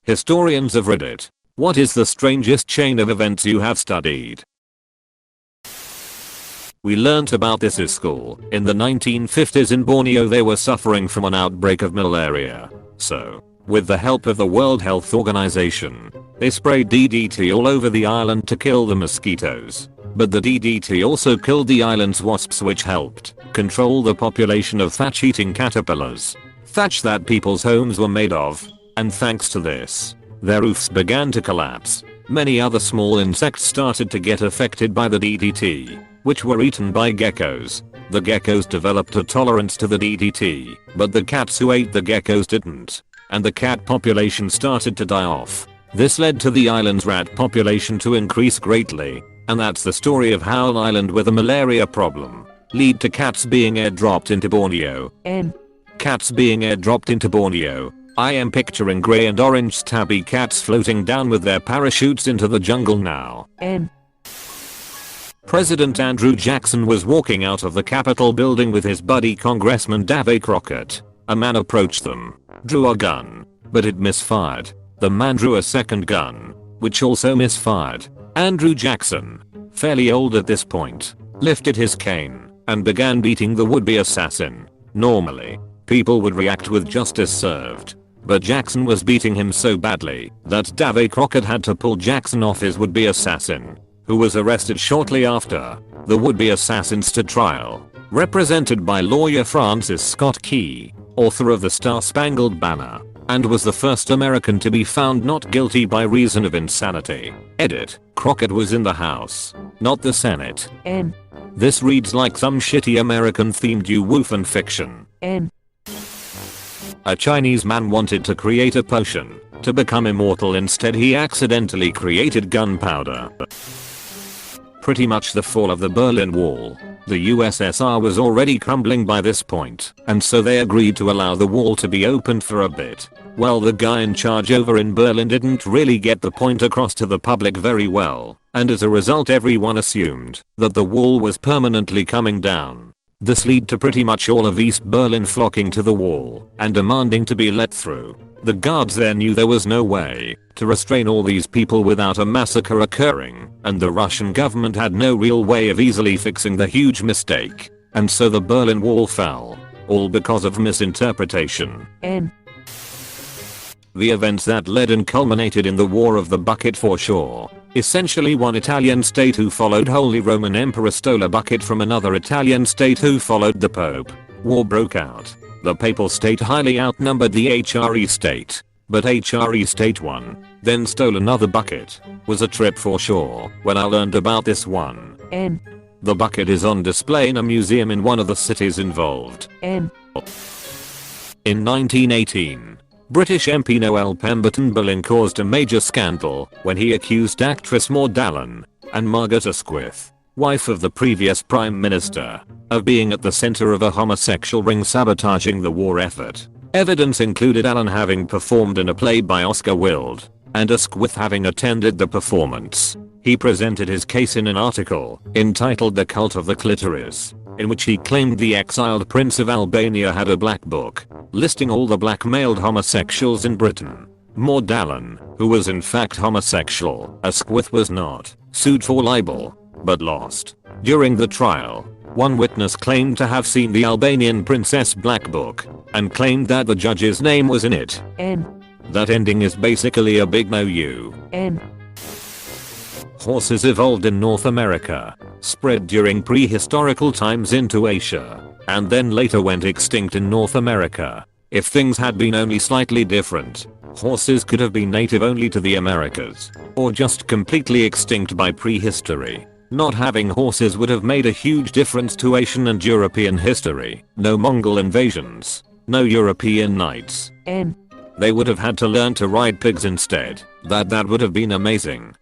Historians of Reddit. What is the strangest chain of events you have studied? We learnt about this at school. In the 1950s in Borneo they were suffering from an outbreak of malaria. So, with the help of the World Health Organization, they sprayed DDT all over the island to kill the mosquitoes. But the DDT also killed the island's wasps, which helped control the population of thatch-eating caterpillars. Thatch that people's homes were made of. And thanks to this, their roofs began to collapse. Many other small insects started to get affected by the DDT, which were eaten by geckos. The geckos developed a tolerance to the DDT, but the cats who ate the geckos didn't. And the cat population started to die off. This led to the island's rat population to increase greatly. And that's the story of how an island with a malaria problem lead to cats being airdropped into Borneo. Cats being airdropped into Borneo. I am picturing grey and orange tabby cats floating down with their parachutes into the jungle now. President Andrew Jackson was walking out of the Capitol building with his buddy Congressman Davy Crockett. A man approached them, drew a gun, but it misfired. The man drew a second gun, which also misfired. Andrew Jackson, fairly old at this point, lifted his cane and began beating the would-be assassin. Normally, people would react with justice served. But Jackson was beating him so badly that Davy Crockett had to pull Jackson off his would-be assassin, who was arrested shortly after. The would-be assassin stood trial, represented by lawyer Francis Scott Key, author of the Star-Spangled Banner, and was the first American to be found not guilty by reason of insanity. Edit. Crockett was in the House, not the Senate. This reads like some shitty American-themed woo fan fiction. A Chinese man wanted to create a potion to become immortal. Instead he accidentally created gunpowder. Pretty much the fall of the Berlin Wall. The USSR was already crumbling by this point, and so they agreed to allow the wall to be opened for a bit. Well, the guy in charge over in Berlin didn't really get the point across to the public very well, and as a result everyone assumed that the wall was permanently coming down. This led to pretty much all of East Berlin flocking to the wall and demanding to be let through. The guards there knew there was no way to restrain all these people without a massacre occurring, and the Russian government had no real way of easily fixing the huge mistake. And so the Berlin Wall fell, all because of misinterpretation. The events that led and culminated in the War of the Bucket for sure. Essentially one Italian state who followed Holy Roman Emperor stole a bucket from another Italian state who followed the Pope. War broke out. The papal state highly outnumbered the HRE state, but HRE state won, then stole another bucket. Was a trip for sure when I learned about this one. The bucket is on display in a museum in one of the cities involved. In 1918, British MP Noel Pemberton Boleyn caused a major scandal when he accused actress Maud Allen and Margaret Asquith, wife of the previous Prime Minister, of being at the center of a homosexual ring sabotaging the war effort. Evidence included Allen having performed in a play by Oscar Wilde, and Asquith having attended the performance. He presented his case in an article entitled The Cult of the Clitoris, in which he claimed the exiled Prince of Albania had a black book listing all the blackmailed homosexuals in Britain. Maud Allen, who was in fact homosexual, Asquith was not, sued for libel, but lost. During the trial, one witness claimed to have seen the Albanian princess black book and claimed that the judge's name was in it. That ending is basically a big no-you. Horses evolved in North America, spread during prehistorical times into Asia, and then later went extinct in North America. If things had been only slightly different, horses could have been native only to the Americas, or just completely extinct by prehistory. Not having horses would have made a huge difference to Asian and European history. No Mongol invasions, no European knights. They would have had to learn to ride pigs instead. That would have been amazing.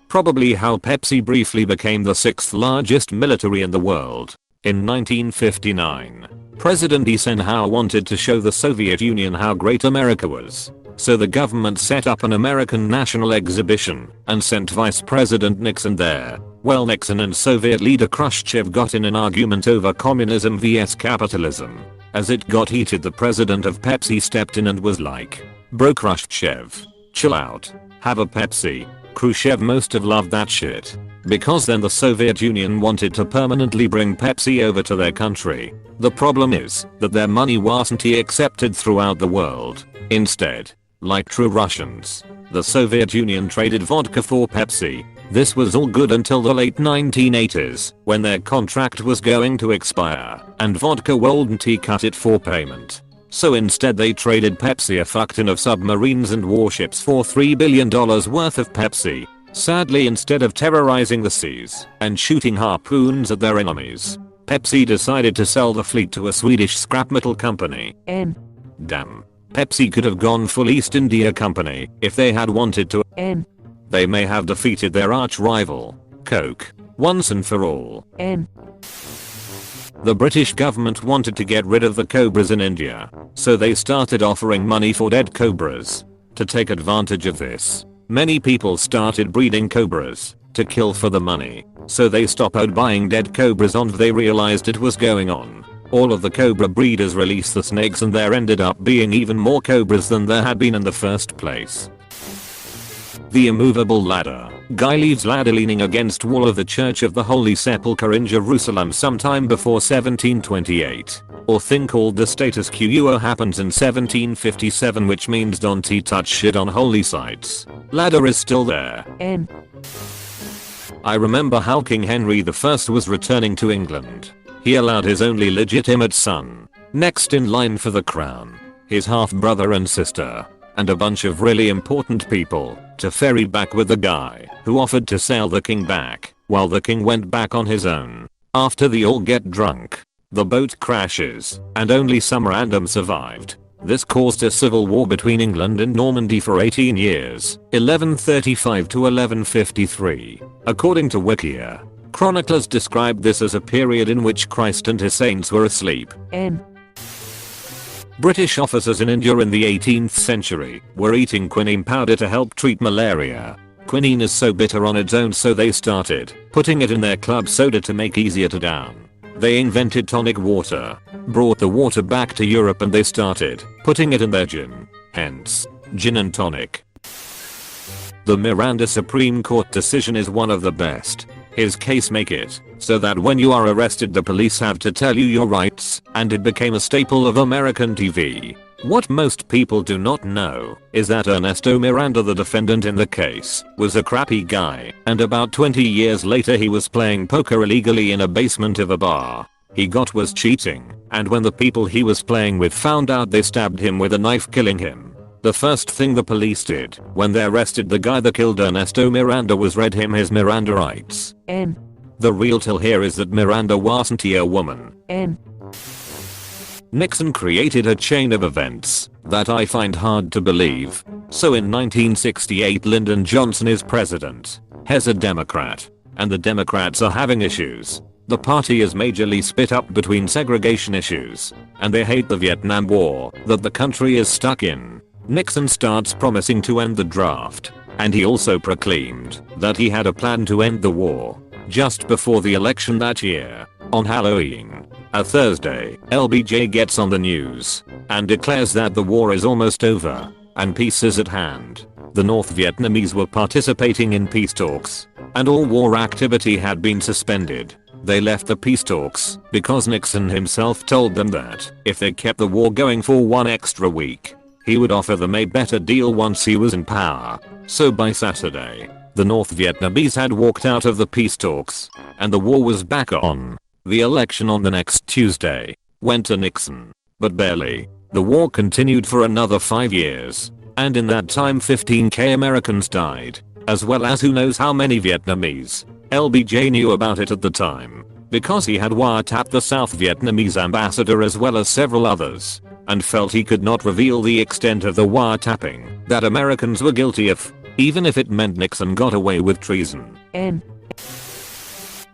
Probably how Pepsi briefly became the 6th largest military in the world. In 1959, President Eisenhower wanted to show the Soviet Union how great America was. So the government set up an American national exhibition and sent Vice President Nixon there. Well, Nixon and Soviet leader Khrushchev got in an argument over communism vs capitalism. As it got heated, the president of Pepsi stepped in and was like, Bro Khrushchev. Chill out. Have a Pepsi. Khrushchev must have loved that shit. Because then the Soviet Union wanted to permanently bring Pepsi over to their country. The problem is that their money wasn't accepted throughout the world. Instead, like true Russians, the Soviet Union traded vodka for Pepsi. This was all good until the late 1980s, when their contract was going to expire, and vodka wouldn't cut it for payment. So instead they traded Pepsi a fuck ton of submarines and warships for $3 billion worth of Pepsi. Sadly, instead of terrorizing the seas and shooting harpoons at their enemies, Pepsi decided to sell the fleet to a Swedish scrap metal company. Damn. Pepsi could have gone full East India Company if they had wanted to. They may have defeated their arch rival, Coke, once and for all. The British government wanted to get rid of the cobras in India, so they started offering money for dead cobras. To take advantage of this, many people started breeding cobras to kill for the money, so they stopped buying dead cobras once they realized it was going on. All of the cobra breeders released the snakes and there ended up being even more cobras than there had been in the first place. The immovable ladder. Guy leaves ladder leaning against wall of the Church of the Holy Sepulchre in Jerusalem sometime before 1728. Or thing called the status quo happens in 1757, which means don't touch shit on holy sites. Ladder is still there. I remember how King Henry I was returning to England. He allowed his only legitimate son, next in line for the crown, his half-brother and sister, and a bunch of really important people, to ferry back with the guy who offered to sail the king back, while the king went back on his own. After they all get drunk, the boat crashes, and only some random survived. This caused a civil war between England and Normandy for 18 years, 1135 to 1153. According to Wikia, chroniclers described this as a period in which Christ and his saints were asleep. British officers in India in the 18th century were eating quinine powder to help treat malaria. Quinine is so bitter on its own, so they started putting it in their club soda to make easier to down. They invented tonic water, brought the water back to Europe, and they started putting it in their gin. Hence, gin and tonic. The Miranda Supreme Court decision is one of the best. His case make it so that when you are arrested the police have to tell you your rights, and it became a staple of American TV. What most people do not know is that Ernesto Miranda, the defendant in the case, was a crappy guy, and about 20 years later he was playing poker illegally in a basement of a bar. He was cheating, and when the people he was playing with found out, they stabbed him with a knife, killing him. The first thing the police did when they arrested the guy that killed Ernesto Miranda was read him his Miranda rights. The real tale here is that Miranda wasn't a woman. Nixon created a chain of events that I find hard to believe. So in 1968 Lyndon Johnson is president. He's a Democrat, and the Democrats are having issues. The party is majorly split up between segregation issues, and they hate the Vietnam War that the country is stuck in. Nixon starts promising to end the draft, and he also proclaimed that he had a plan to end the war. Just before the election that year, on Halloween, a Thursday, LBJ gets on the news and declares that the war is almost over and peace is at hand. The North Vietnamese were participating in peace talks, and all war activity had been suspended. They left the peace talks because Nixon himself told them that if they kept the war going for one extra week, he would offer them a better deal once he was in power. So by Saturday, the North Vietnamese had walked out of the peace talks, and the war was back on. The election on the next Tuesday went to Nixon, but barely. The war continued for another 5 years, and in that time 15k Americans died, as well as who knows how many Vietnamese. LBJ knew about it at the time, because he had wiretapped the South Vietnamese ambassador as well as several others, and felt he could not reveal the extent of the wiretapping that Americans were guilty of, even if it meant Nixon got away with treason.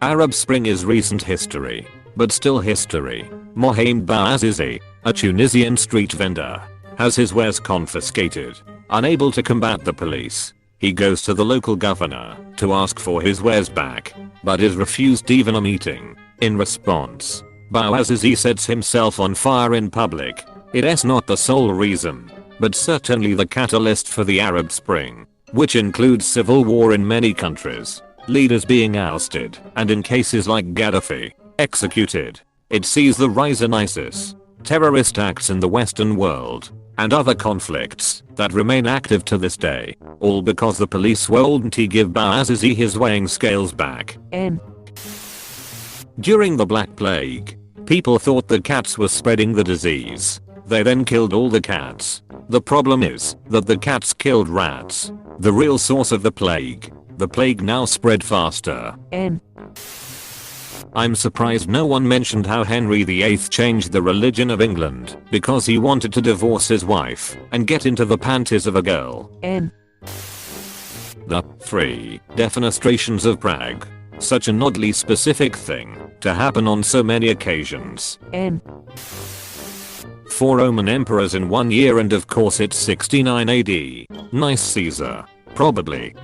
Arab Spring is recent history, but still history. Mohamed Bouazizi, a Tunisian street vendor, has his wares confiscated. Unable to combat the police, he goes to the local governor to ask for his wares back, but is refused even a meeting. In response, Bouazizi sets himself on fire in public. It's not the sole reason. but certainly the catalyst for the Arab Spring, which includes civil war in many countries, leaders being ousted, and in cases like Gaddafi, executed. It sees the rise in ISIS, terrorist acts in the Western world, and other conflicts that remain active to this day, all because the police won't give Bouazizi his weighing scales back. During the Black Plague, people thought the cats were spreading the disease. They then killed all the cats. The problem is that the cats killed rats, the real source of the plague. The plague now spread faster. I'm surprised no one mentioned how Henry VIII changed the religion of England because he wanted to divorce his wife and get into the panties of a girl. The 3 defenestrations of Prague. Such an oddly specific thing to happen on so many occasions. 4 Roman emperors in 1 year, and of course it's 69 AD. Nice Caesar. Probably.